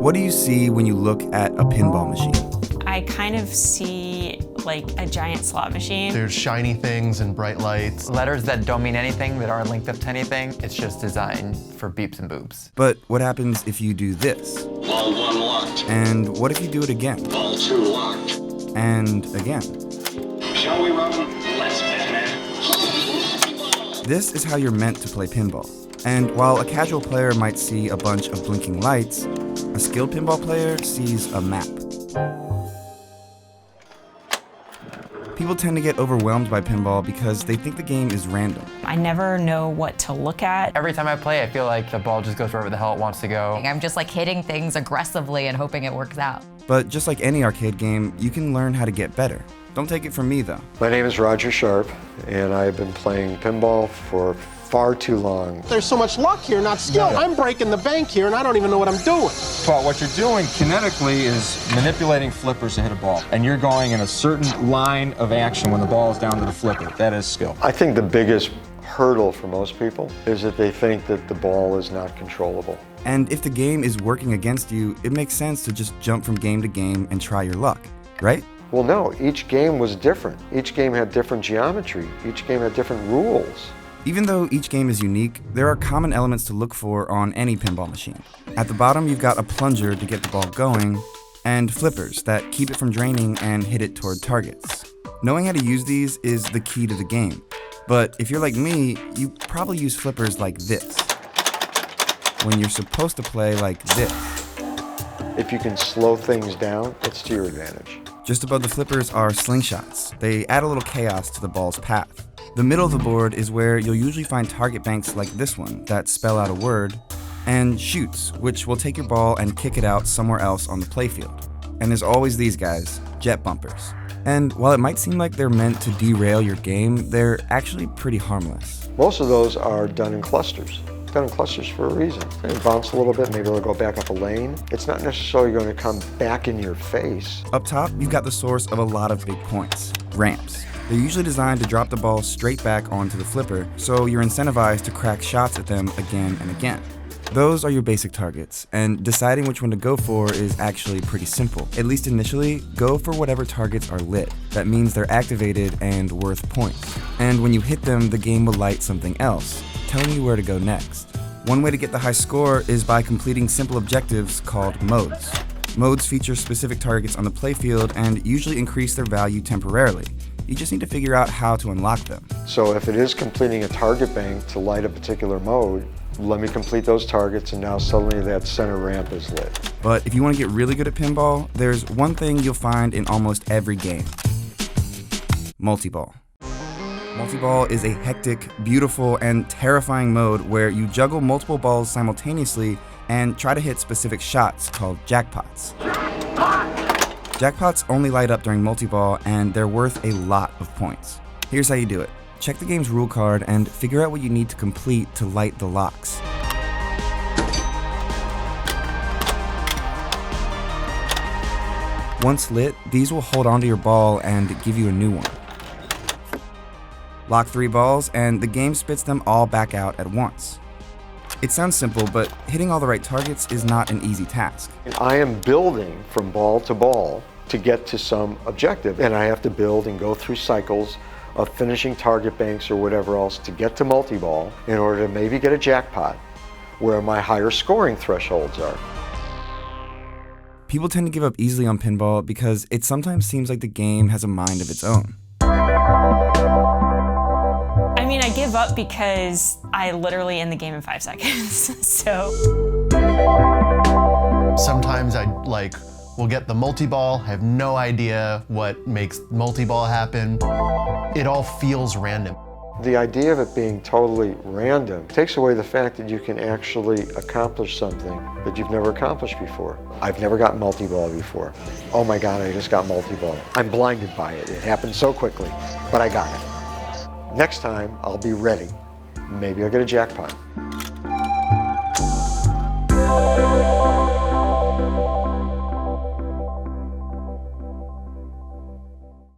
What do you see when you look at a pinball machine? I kind of see like a giant slot machine. There's shiny things and bright lights. Letters that don't mean anything, that aren't linked up to anything. It's just designed for beeps and boobs. But what happens if you do this? Ball 1 locked. And what if you do it again? Ball 2 locked. And again? Shall we run? Let's Batman. This is how you're meant to play pinball. And while a casual player might see a bunch of blinking lights, a skilled pinball player sees a map. People tend to get overwhelmed by pinball because they think the game is random. I never know what to look at. Every time I play, I feel like the ball just goes wherever the hell it wants to go. I'm just like hitting things aggressively and hoping it works out. But just like any arcade game, you can learn how to get better. Don't take it from me, though. My name is Roger Sharp, and I've been playing pinball for far too long. There's so much luck here, not skill. Yeah. I'm breaking the bank here, and I don't even know what I'm doing. But what you're doing kinetically is manipulating flippers to hit a ball. And you're going in a certain line of action when the ball is down to the flipper. That is skill. I think the biggest hurdle for most people is that they think that the ball is not controllable. And if the game is working against you, it makes sense to just jump from game to game and try your luck, right? Well, no, each game was different. Each game had different geometry. Each game had different rules. Even though each game is unique, there are common elements to look for on any pinball machine. At the bottom, you've got a plunger to get the ball going, and flippers that keep it from draining and hit it toward targets. Knowing how to use these is the key to the game. But if you're like me, you probably use flippers like this, when you're supposed to play like this. If you can slow things down, it's to your advantage. Just above the flippers are slingshots. They add a little chaos to the ball's path. The middle of the board is where you'll usually find target banks like this one that spell out a word, and chutes, which will take your ball and kick it out somewhere else on the playfield. And there's always these guys, jet bumpers. And while it might seem like they're meant to derail your game, they're actually pretty harmless. Most of those are done in clusters. Done in clusters for a reason. They bounce a little bit, maybe they'll go back up a lane. It's not necessarily going to come back in your face. Up top, you've got the source of a lot of big points, ramps. They're usually designed to drop the ball straight back onto the flipper, so you're incentivized to crack shots at them again and again. Those are your basic targets, and deciding which one to go for is actually pretty simple. At least initially, go for whatever targets are lit. That means they're activated and worth points. And when you hit them, the game will light something else, telling you where to go next. One way to get the high score is by completing simple objectives called modes. Modes feature specific targets on the playfield and usually increase their value temporarily. You just need to figure out how to unlock them. So if it is completing a target bank to light a particular mode, let me complete those targets and now suddenly that center ramp is lit. But if you want to get really good at pinball, there's one thing you'll find in almost every game: multiball. Multiball is a hectic, beautiful, and terrifying mode where you juggle multiple balls simultaneously and try to hit specific shots called jackpots. Jackpots only light up during multiball, and they're worth a lot of points. Here's how you do it. Check the game's rule card and figure out what you need to complete to light the locks. Once lit, these will hold onto your ball and give you a new one. Lock 3 balls, and the game spits them all back out at once. It sounds simple, but hitting all the right targets is not an easy task. I am building from ball to get to some objective, and I have to build and go through cycles of finishing target banks or whatever else to get to multi-ball in order to maybe get a jackpot where my higher scoring thresholds are. People tend to give up easily on pinball because it sometimes seems like the game has a mind of its own. I mean, I give up because I literally end the game in 5 seconds, so. Sometimes we'll get the multi-ball, I have no idea what makes multi-ball happen. It all feels random. The idea of it being totally random takes away the fact that you can actually accomplish something that you've never accomplished before. I've never got multi-ball before. Oh my God, I just got multi-ball. I'm blinded by it. It happened so quickly, but I got it. Next time, I'll be ready. Maybe I'll get a jackpot.